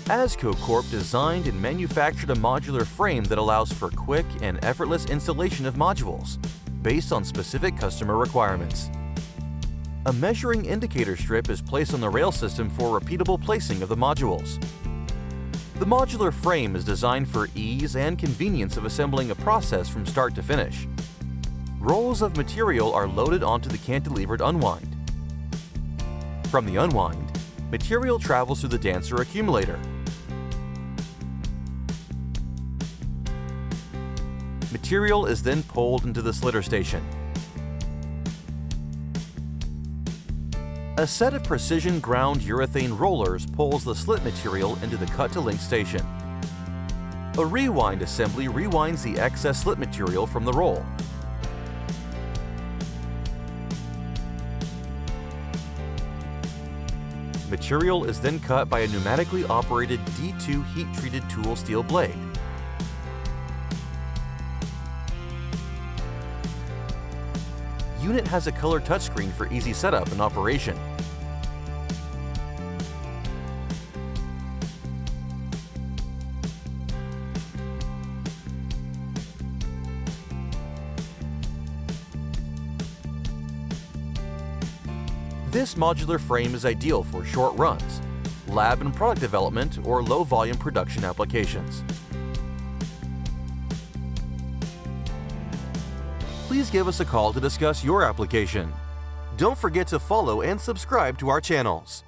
AZCO Corp designed and manufactured a modular frame that allows for quick and effortless installation of modules based on specific customer requirements. A measuring indicator strip is placed on the rail system for repeatable placing of the modules. The modular frame is designed for ease and convenience of assembling a process from start to finish. Rolls of material are loaded onto the cantilevered unwind. From the unwind, material travels through the dancer accumulator. Material is then pulled into the slitter station. A set of precision ground urethane rollers pulls the slit material into the cut-to-length station. A rewind assembly rewinds the excess slit material from the roll. Material is then cut by a pneumatically operated D2 heat-treated tool steel blade. Unit has a color touchscreen for easy setup and operation. This modular frame is ideal for short runs, lab and product development, or low-volume production applications. Please give us a call to discuss your application. Don't forget to follow and subscribe to our channels.